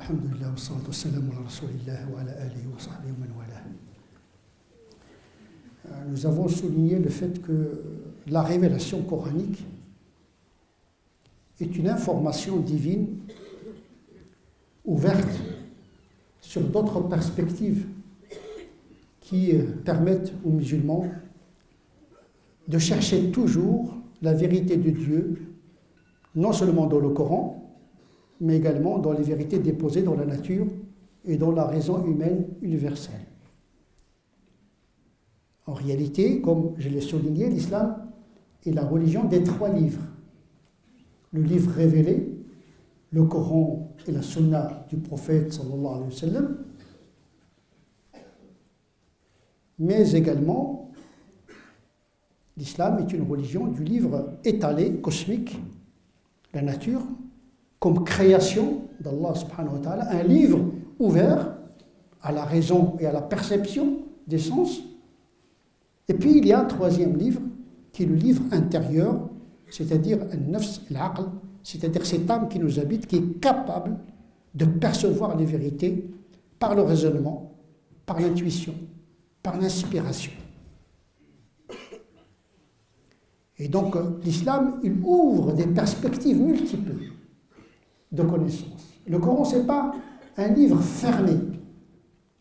Alhamdulillah, wa salatu wa salam ala rasulillah wa ala alihi wa sahbihi wa man wala. Nous avons souligné le fait que la révélation coranique est une information divine ouverte sur d'autres perspectives qui permettent aux musulmans de chercher toujours la vérité de Dieu, non seulement dans le Coran, mais également dans les vérités déposées dans la nature et dans la raison humaine universelle. En réalité, comme je l'ai souligné, l'islam est la religion des 3 livres. Le livre révélé, le Coran et la sunna du prophète sallallahu alayhi wa sallam, mais également l'islam est une religion du livre étalé, cosmique, la nature, comme création d'Allah subhanahu wa ta'ala, un livre ouvert à la raison et à la perception des sens. Et puis il y a un 3e livre, qui est le livre intérieur, c'est-à-dire al-nafs al-aql, c'est-à-dire cette âme qui nous habite, qui est capable de percevoir les vérités par le raisonnement, par l'intuition, par l'inspiration. Et donc l'islam, il ouvre des perspectives multiples de connaissances. Le Coran, ce n'est pas un livre fermé,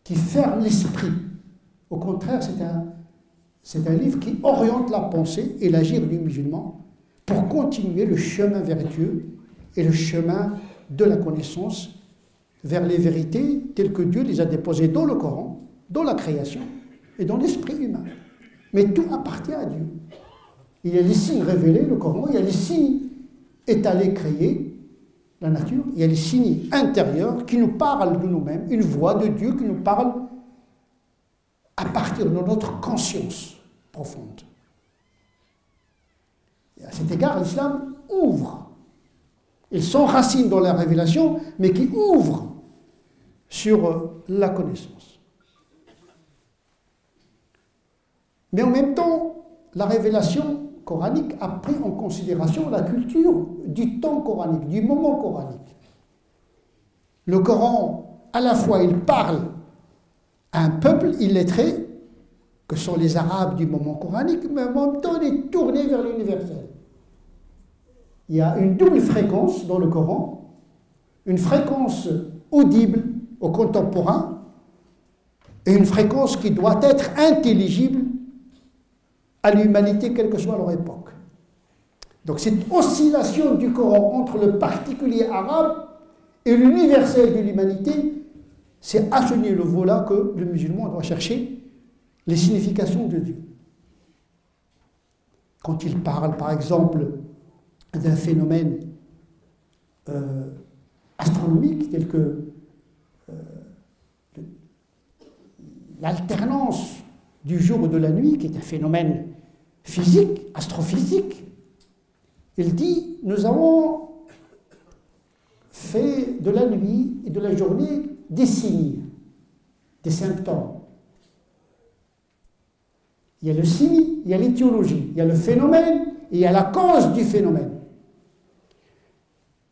qui ferme l'esprit. Au contraire, c'est un livre qui oriente la pensée et l'agir du musulman pour continuer le chemin vers Dieu et le chemin de la connaissance vers les vérités telles que Dieu les a déposées dans le Coran, dans la création et dans l'esprit humain. Mais tout appartient à Dieu. Il y a les signes révélés, le Coran, il y a les signes étalés, créés, la nature, il y a les signes intérieurs qui nous parlent de nous-mêmes, une voix de Dieu qui nous parle à partir de notre conscience profonde. Et à cet égard, l'islam ouvre. Il s'enracine dans la révélation, mais qui ouvre sur la connaissance. Mais en même temps, la révélation coranique a pris en considération la culture du temps coranique, du moment coranique. Le Coran, à la fois, il parle à un peuple illettré, que sont les Arabes du moment coranique, mais en même temps, il est tourné vers l'universel. Il y a une double fréquence dans le Coran, une fréquence audible aux contemporains et une fréquence qui doit être intelligible à l'humanité, quelle que soit leur époque. Donc cette oscillation du Coran entre le particulier arabe et l'universel de l'humanité, c'est à ce niveau-là que le musulman doit chercher les significations de Dieu. Quand il parle, par exemple, d'un phénomène astronomique tel que l'alternance du jour et de la nuit, qui est un phénomène physique, astrophysique, il dit, nous avons fait de la nuit et de la journée des signes, des symptômes. Il y a le signe, il y a l'étiologie, il y a le phénomène et il y a la cause du phénomène.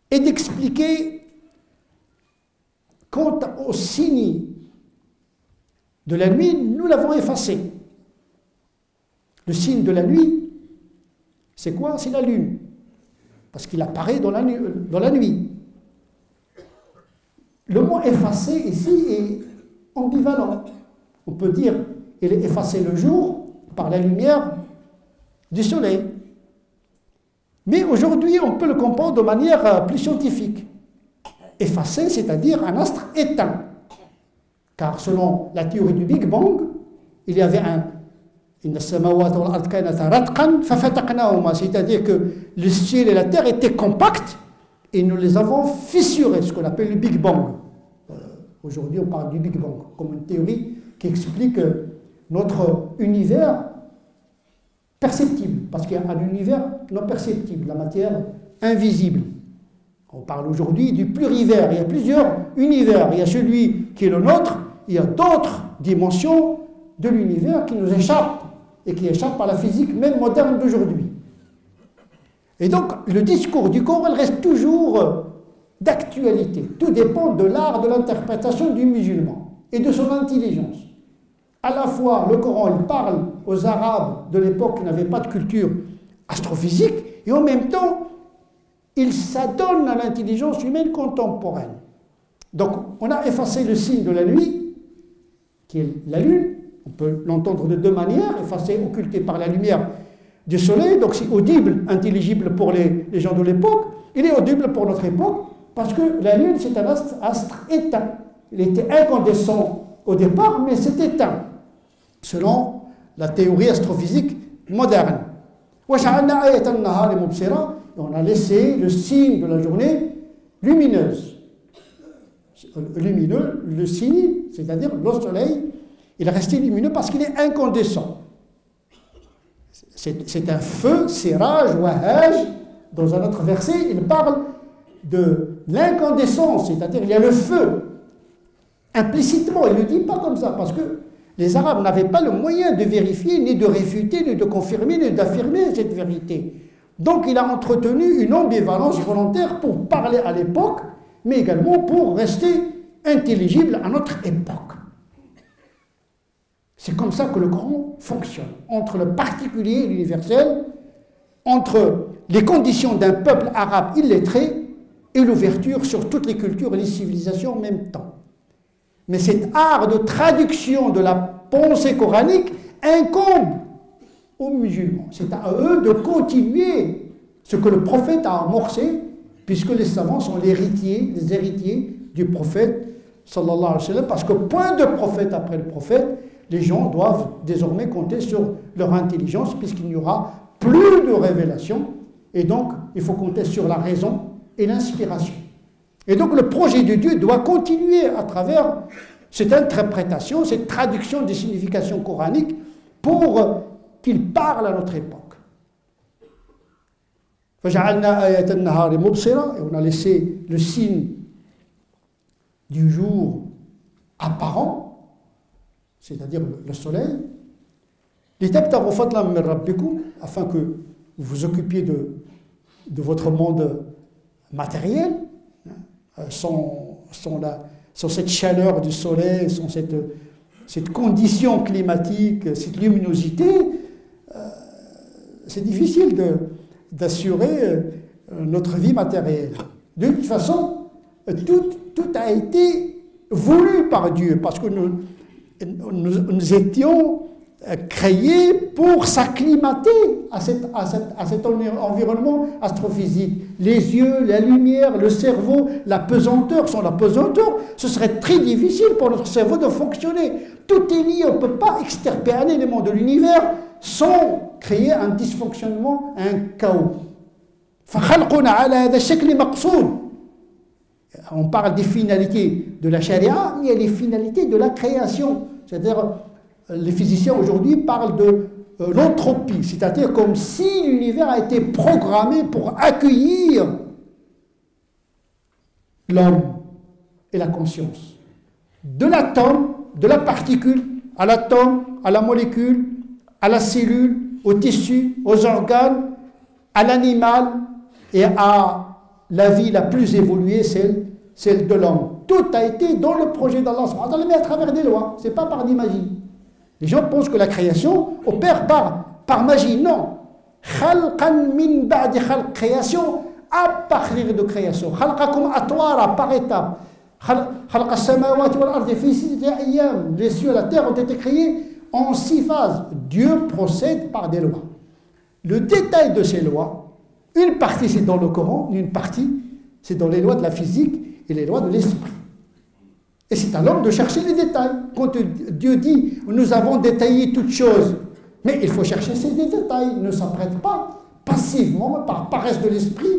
Et d'expliquer, quant au signe de la nuit, nous l'avons effacé. Le signe de la nuit, c'est quoi? C'est la lune, parce qu'il apparaît dans la nuit. Le mot effacé ici est ambivalent. On peut dire il est effacé le jour par la lumière du soleil. Mais aujourd'hui, on peut le comprendre de manière plus scientifique. Effacé, c'est-à-dire un astre éteint. Car selon la théorie du Big Bang, il y avait c'est-à-dire que le ciel et la terre étaient compacts et nous les avons fissurés, ce qu'on appelle le Big Bang. Aujourd'hui, on parle du Big Bang comme une théorie qui explique notre univers perceptible, parce qu'il y a un univers non perceptible, la matière invisible. On parle aujourd'hui du plurivers, il y a plusieurs univers, il y a celui qui est le nôtre, il y a d'autres dimensions de l'univers qui nous échappent et qui échappent à la physique même moderne d'aujourd'hui. Et donc le discours du Coran reste toujours d'actualité. Tout dépend de l'art de l'interprétation du musulman et de son intelligence. À la fois, le Coran, il parle aux Arabes de l'époque qui n'avaient pas de culture astrophysique, et en même temps, il s'adonne à l'intelligence humaine contemporaine. Donc, on a effacé le signe de la nuit, qui est la lune. On peut l'entendre de deux manières, effacé, occulté par la lumière du soleil. Donc, c'est audible, intelligible pour les gens de l'époque. Il est audible pour notre époque, parce que la lune, c'est un astre éteint. Il était incandescent au départ, mais c'est éteint, selon la théorie astrophysique moderne. On a laissé le signe de la journée lumineuse. Lumineux, le signe, c'est-à-dire le soleil, il est resté lumineux parce qu'il est incandescent. C'est un feu, siraj, wahaj. Dans un autre verset, il parle de l'incandescence, c'est-à-dire il y a le feu. Implicitement, il ne le dit pas comme ça, parce que les Arabes n'avaient pas le moyen de vérifier, ni de réfuter, ni de confirmer, ni d'affirmer cette vérité. Donc il a entretenu une ambivalence volontaire pour parler à l'époque, mais également pour rester intelligible à notre époque. C'est comme ça que le Coran fonctionne, entre le particulier et l'universel, entre les conditions d'un peuple arabe illettré et l'ouverture sur toutes les cultures et les civilisations en même temps. Mais cet art de traduction de la pensée coranique incombe aux musulmans. C'est à eux de continuer ce que le prophète a amorcé, puisque les savants sont les héritiers du prophète, sallallahu alayhi wa sallam, parce que point de prophète après le prophète, les gens doivent désormais compter sur leur intelligence, puisqu'il n'y aura plus de révélation, et donc il faut compter sur la raison et l'inspiration. Et donc le projet de Dieu doit continuer à travers cette interprétation, cette traduction des significations coraniques, pour qu'il parle à notre époque. Et on a laissé le signe du jour apparent, c'est-à-dire le soleil, afin que vous vous occupiez de votre monde matériel, sans cette chaleur du soleil, sans cette condition climatique, cette luminosité, c'est difficile d'assurer notre vie matérielle. De toute façon, tout a été voulu par Dieu, parce que nous étions créés pour s'acclimater à cet environnement astrophysique. Les yeux, la lumière, le cerveau, la pesanteur. Sans la pesanteur, ce serait très difficile pour notre cerveau de fonctionner. Tout est lié, on ne peut pas extirper un élément de l'univers sans créer un dysfonctionnement, un chaos. On parle des finalités de la charia, mais il y a les finalités de la création. C'est-à-dire, les physiciens aujourd'hui parlent de l'entropie, c'est-à-dire comme si l'univers a été programmé pour accueillir l'homme et la conscience. De l'atome, de la particule, à l'atome, à la molécule, à la cellule, au tissu, aux organes, à l'animal et à la vie la plus évoluée, celle de l'homme. Tout a été dans le projet d'Allah, mais à travers des lois, ce n'est pas par des magies. Les gens pensent que la création opère par magie. Non. Khalqan min ba'di khalq, création à partir de création. Khalqakum atwara, par étapes. Khalqa as-samawati wal ardi fi sittati ayyam. Les cieux et la terre ont été créés en 6 phases. Dieu procède par des lois. Le détail de ces lois, une partie c'est dans le Coran, une partie c'est dans les lois de la physique et les lois de l'esprit. Et c'est à l'homme de chercher les détails. Quand Dieu dit « nous avons détaillé toutes choses », mais il faut chercher ces détails. Il ne s'apprête pas passivement, par paresse de l'esprit,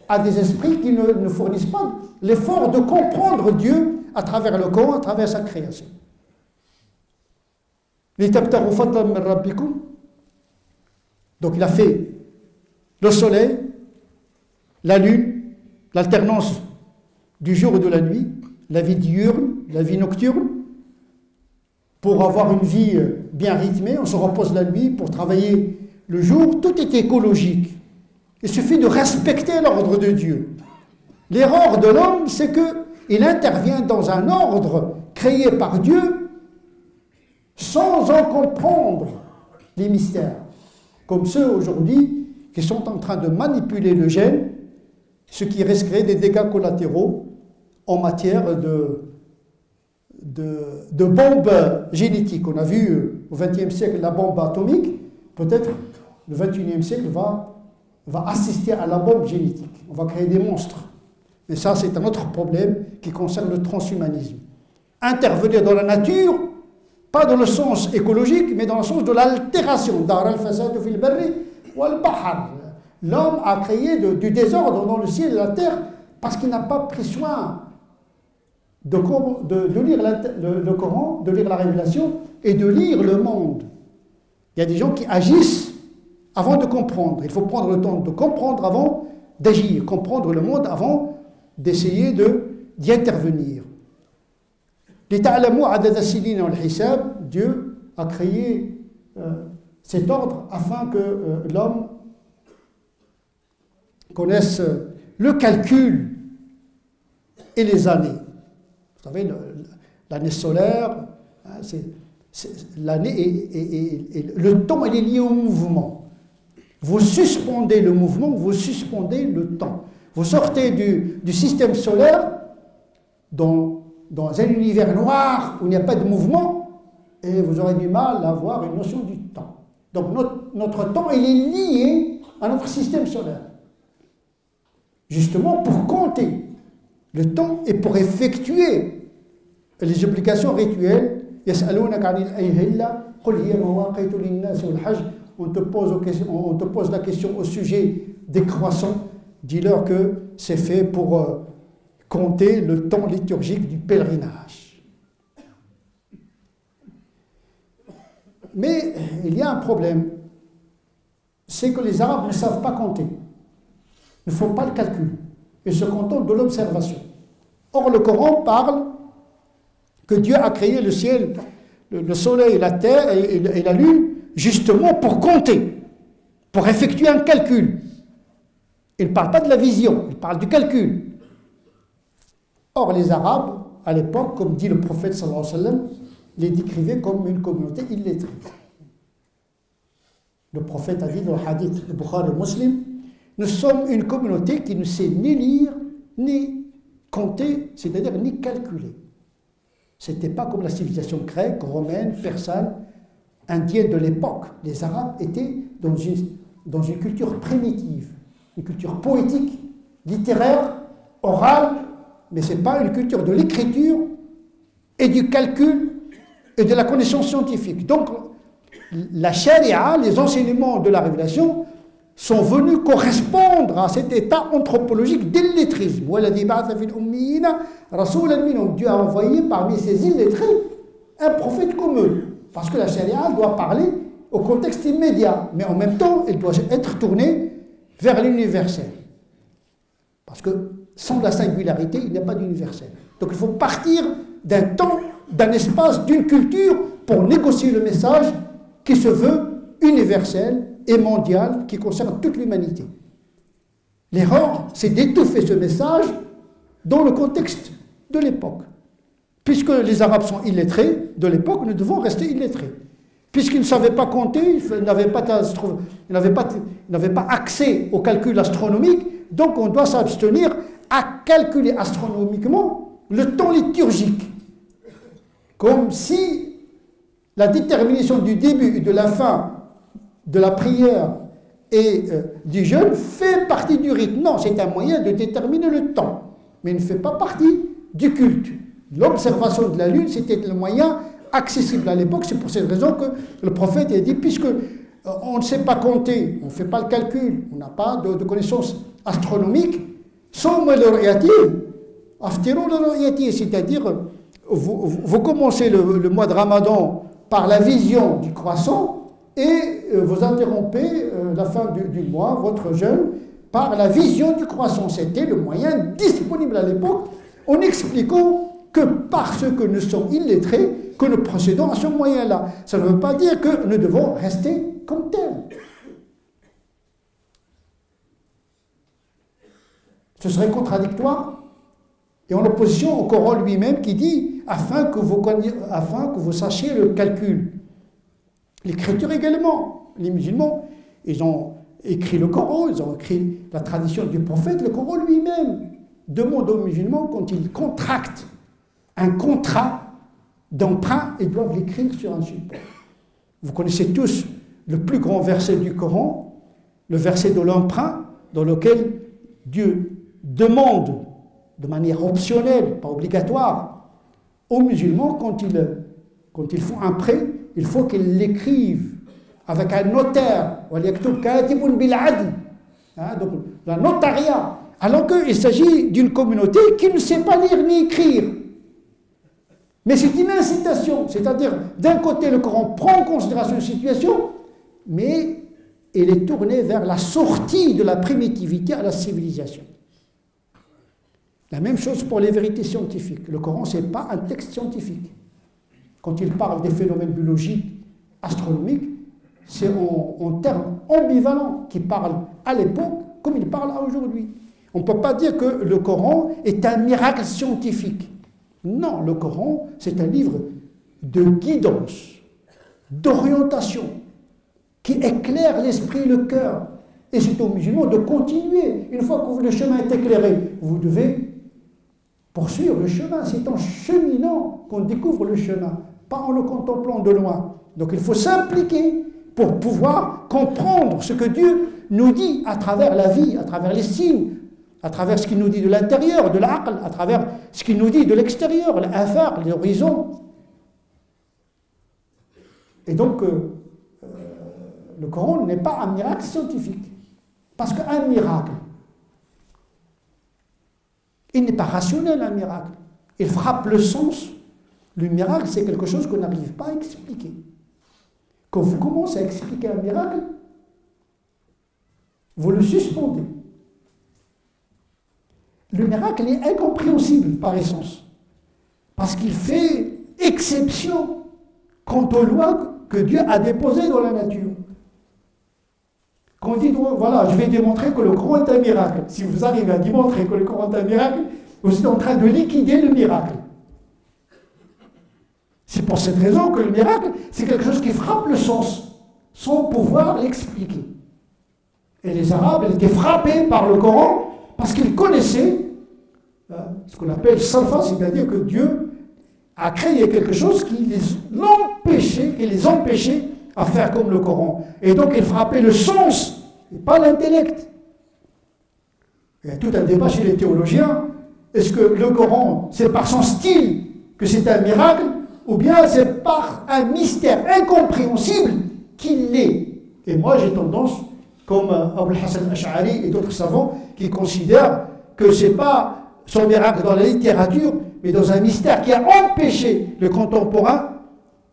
à des esprits qui ne fournissent pas l'effort de comprendre Dieu à travers le Coran, à travers sa création. Donc il a fait le soleil, la lune, l'alternance du jour et de la nuit, la vie diurne, la vie nocturne. Pour avoir une vie bien rythmée, on se repose la nuit, pour travailler le jour, tout est écologique. Il suffit de respecter l'ordre de Dieu. L'erreur de l'homme, c'est qu'il intervient dans un ordre créé par Dieu sans en comprendre les mystères. Comme ceux aujourd'hui qui sont en train de manipuler le gène, ce qui risquerait des dégâts collatéraux en matière de bombes génétiques. On a vu au XXe siècle la bombe atomique, peut-être le XXIe siècle va assister à la bombe génétique. On va créer des monstres. Mais ça, c'est un autre problème qui concerne le transhumanisme. Intervenir dans la nature, pas dans le sens écologique, mais dans le sens de l'altération. L'homme a créé du désordre dans le ciel et la terre parce qu'il n'a pas pris soin de lire le Coran, de lire la Révélation et de lire le monde. Il y a des gens qui agissent avant de comprendre. Il faut prendre le temps de comprendre avant d'agir, comprendre le monde avant d'essayer d'y intervenir. Dieu a créé cet ordre afin que l'homme connaisse le calcul et les années. Vous savez, l'année solaire, l'année et le temps, il est lié au mouvement. Vous suspendez le mouvement, vous suspendez le temps. Vous sortez du système solaire dans un univers noir où il n'y a pas de mouvement et vous aurez du mal à avoir une notion du temps. Donc notre temps, il est lié à notre système solaire. Justement pour compter le temps et pour effectuer les obligations rituelles. On te pose la question au sujet des croissants. Dis-leur que c'est fait pour compter le temps liturgique du pèlerinage. Mais il y a un problème, c'est que les Arabes ne savent pas compter, ne font pas le calcul, ils se contentent de l'observation. Or, le Coran parle que Dieu a créé le ciel, le soleil, la terre et la lune, justement pour compter, pour effectuer un calcul. Il ne parle pas de la vision, il parle du calcul. Or, les Arabes, à l'époque, comme dit le prophète sallallahu alayhi wa sallam, les décrivaient comme une communauté illettrée. Le prophète a dit dans le hadith de Bukhari et Muslim, nous sommes une communauté qui ne sait ni lire, ni compter, c'est-à-dire ni calculer. Ce n'était pas comme la civilisation grecque, romaine, persane, indienne de l'époque. Les Arabes étaient dans une culture primitive, une culture poétique, littéraire, orale, mais ce n'est pas une culture de l'écriture et du calcul et de la connaissance scientifique. Donc, la charia, les enseignements de la révélation, sont venus correspondre à cet état anthropologique d'illettrisme. Dieu a envoyé parmi ces illettrés un prophète comme eux. Parce que la charia doit parler au contexte immédiat, mais en même temps, elle doit être tournée vers l'universel. Parce que sans la singularité, il n'y a pas d'universel. Donc il faut partir d'un temps, d'un espace, d'une culture pour négocier le message qui se veut universel et mondial, qui concerne toute l'humanité. L'erreur, c'est d'étouffer ce message dans le contexte de l'époque. Puisque les Arabes sont illettrés de l'époque, nous devons rester illettrés. Puisqu'ils ne savaient pas compter, ils n'avaient pas accès au calcul astronomique, donc on doit s'abstenir à calculer astronomiquement le temps liturgique. Comme si la détermination du début et de la fin de la prière et du jeûne fait partie du rite. Non, c'est un moyen de déterminer le temps, mais il ne fait pas partie du culte. L'observation de la lune, c'était le moyen accessible à l'époque. C'est pour cette raison que le prophète a dit, puisque on ne sait pas compter, on ne fait pas le calcul, on n'a pas de connaissances astronomiques, c'est-à-dire vous commencez le mois de Ramadan par la vision du croissant et vous interrompez la fin du mois, votre jeûne, par la vision du croissant. C'était le moyen disponible à l'époque en expliquant que parce que nous sommes illettrés, que nous procédons à ce moyen-là. Ça ne veut pas dire que nous devons rester comme tels. Ce serait contradictoire et en opposition au Coran lui-même qui dit afin que vous sachiez le calcul. L'écriture également. Les musulmans, ils ont écrit le Coran, ils ont écrit la tradition du prophète. Le Coran lui-même demande aux musulmans, quand ils contractent un contrat d'emprunt, ils doivent l'écrire sur un support. Vous connaissez tous le plus grand verset du Coran, le verset de l'emprunt, dans lequel Dieu demande de manière optionnelle, pas obligatoire, aux musulmans, quand ils font un prêt, il faut qu'ils l'écrivent avec un notaire, donc la notariat, alors qu'il s'agit d'une communauté qui ne sait pas lire ni écrire. Mais c'est une incitation, c'est-à-dire d'un côté le Coran prend en considération une situation, mais il est tourné vers la sortie de la primitivité à la civilisation. La même chose pour les vérités scientifiques. Le Coran, ce n'est pas un texte scientifique. Quand il parle des phénomènes biologiques, astronomiques, c'est en termes ambivalents qui parlent à l'époque comme il parle aujourd'hui. On ne peut pas dire que le Coran est un miracle scientifique. Non, le Coran, c'est un livre de guidance, d'orientation, qui éclaire l'esprit et le cœur. Et c'est aux musulmans de continuer. Une fois que le chemin est éclairé, vous devez poursuivre le chemin. C'est en cheminant qu'on découvre le chemin, pas en le contemplant de loin. Donc il faut s'impliquer pour pouvoir comprendre ce que Dieu nous dit à travers la vie, à travers les signes, à travers ce qu'il nous dit de l'intérieur, de l'aql, à travers ce qu'il nous dit de l'extérieur, l'afaq, l'horizon. Et donc, le Coran n'est pas un miracle scientifique. Parce qu'un miracle, il n'est pas rationnel, un miracle. Il frappe le sens. Le miracle, c'est quelque chose qu'on n'arrive pas à expliquer. Quand vous commencez à expliquer un miracle, vous le suspendez. Le miracle est incompréhensible par essence, parce qu'il fait exception quant aux lois que Dieu a déposées dans la nature. Quand on dit, voilà, je vais démontrer que le Coran est un miracle. Si vous arrivez à démontrer que le Coran est un miracle, vous êtes en train de liquider le miracle. C'est pour cette raison que le miracle, c'est quelque chose qui frappe le sens, sans pouvoir l'expliquer. Et les Arabes étaient frappés par le Coran parce qu'ils connaissaient ce qu'on appelle salfa, c'est-à-dire que Dieu a créé quelque chose qui les empêchait à faire comme le Coran. Et donc ils frappaient le sens, et pas l'intellect. Il y a tout un débat chez les théologiens. Est-ce que le Coran, c'est par son style que c'est un miracle, ou bien c'est par un mystère incompréhensible qu'il l'est? Et moi j'ai tendance, comme Abul Hassan al-Ash'ari et d'autres savants, qui considèrent que ce n'est pas son miracle dans la littérature, mais dans un mystère qui a empêché le contemporain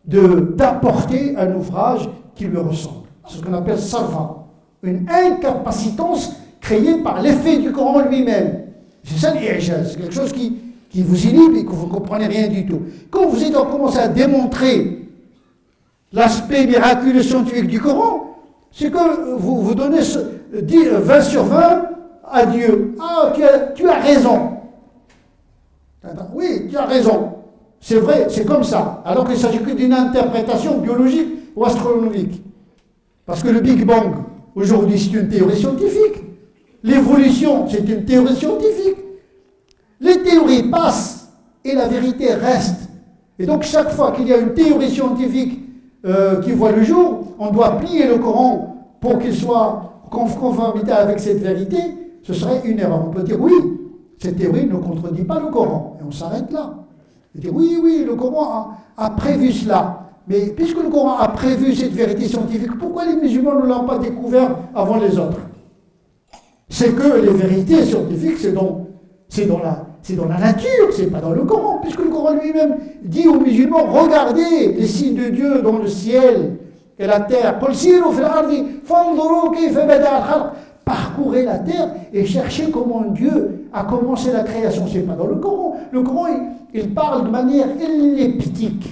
d'apporter un ouvrage qui lui ressemble. C'est ce qu'on appelle salfa, une incapacitance créée par l'effet du Coran lui-même. C'est ça l'ijaz, c'est quelque chose qui vous inhibe et que vous ne comprenez rien du tout. Quand vous êtes commencé à démontrer l'aspect miraculeux scientifique du Coran, c'est que vous donnez 20 sur 20 à Dieu. Ah, tu as raison. Oui, tu as raison. C'est vrai, c'est comme ça. Alors qu'il ne s'agit que d'une interprétation biologique ou astronomique. Parce que le Big Bang, aujourd'hui, c'est une théorie scientifique. L'évolution, c'est une théorie scientifique. Les théories passent et la vérité reste. Et donc, chaque fois qu'il y a une théorie scientifique qui voit le jour, on doit plier le Coran pour qu'il soit en conformité avec cette vérité. Ce serait une erreur. On peut dire oui, cette théorie ne contredit pas le Coran. Et on s'arrête là. On dit oui, le Coran a prévu cela. Mais puisque le Coran a prévu cette vérité scientifique, pourquoi les musulmans ne l'ont pas découvert avant les autres? C'est que les vérités scientifiques, c'est dans la nature, c'est pas dans le Coran. Puisque le Coran lui-même dit aux musulmans, regardez les signes de Dieu dans le ciel et la terre. Parcourez la terre et cherchez comment Dieu a commencé la création. Ce n'est pas dans le Coran. Le Coran, il parle de manière elliptique,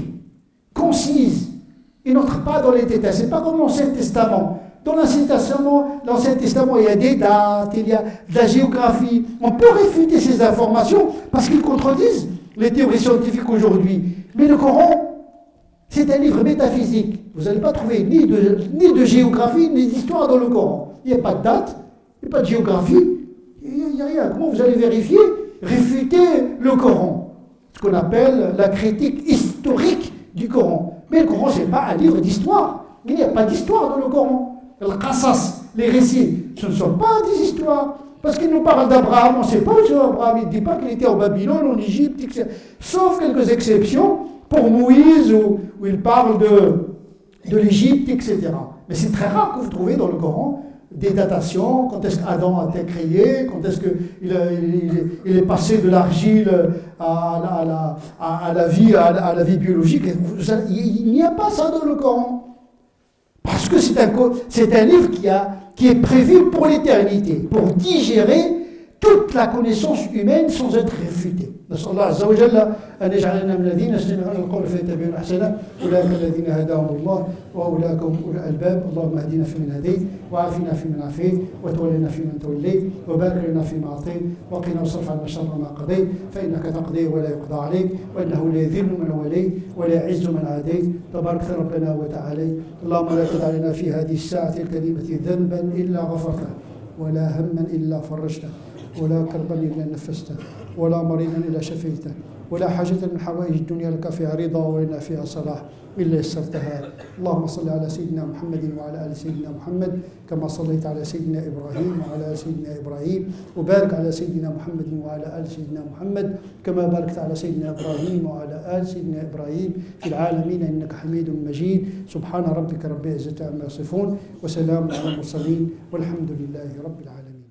concise. Il n'entre pas dans les détails. Ce n'est pas comme l'Ancien Testament. Dans l'Ancien Testament, il y a des dates, il y a de la géographie. On peut réfuter ces informations parce qu'ils contredisent les théories scientifiques aujourd'hui. Mais le Coran, c'est un livre métaphysique. Vous n'allez pas trouver ni de géographie, ni d'histoire dans le Coran. Il n'y a pas de date, il n'y a pas de géographie, il n'y a rien. Comment vous allez vérifier, réfuter le Coran? Ce qu'on appelle la critique historique du Coran. Mais le Coran, ce n'est pas un livre d'histoire. Il n'y a pas d'histoire dans le Coran. Le qasas, les récits, ce ne sont pas des histoires. Parce qu'il nous parle d'Abraham, on ne sait pas où c'est Abraham. Il ne dit pas qu'il était en Babylone, en Égypte, etc. Sauf quelques exceptions pour Moïse, où il parle de l'Égypte, etc. Mais c'est très rare que vous trouvez dans le Coran des datations, quand est-ce qu'Adam a été créé, quand est-ce qu'il est passé de l'argile à la vie biologique. Il n'y a pas ça dans le Coran. Parce que c'est un livre qui est prévu pour l'éternité, pour digérer toute la connaissance humaine sans être réfutée. نسأل الله عز وجل أن يجعلنا من الذين يستمعون القول فيتبعون أحسنه أولئك الذين هداهم الله وأولئك هم أولو الألباب اللهم اهدنا فيمن هديت وعافنا فيمن عافيت وتولنا فيمن توليت وبارك لنا فيما أعطيت وقنا واصرف عنا شر ما قضيت فإنك تقضي ولا يقضى عليك وإنه لا يذل من وليت ولا يعز من عاديت تبارك ربنا وتعالى اللهم لا تدع لنا في هذه الساعة الكريمة ذنبا إلا غفرته ولا هما إلا فرجته ولا كربا إلا نفسته ولا مريضا إلا شفيته ولا حاجة من حوائج الدنيا لك فيها رضا ولنا فيها صلاح إلا يسرتها اللهم صل على سيدنا محمد وعلى آل سيدنا محمد كما صليت على سيدنا إبراهيم وعلى آل سيدنا إبراهيم وبارك على سيدنا محمد وعلى آل سيدنا محمد كما باركت على سيدنا إبراهيم وعلى آل سيدنا إبراهيم في العالمين إنك حميد مجيد سبحان ربك رب العزة عما يصفون وسلام على المرسلين والحمد لله رب العالمين.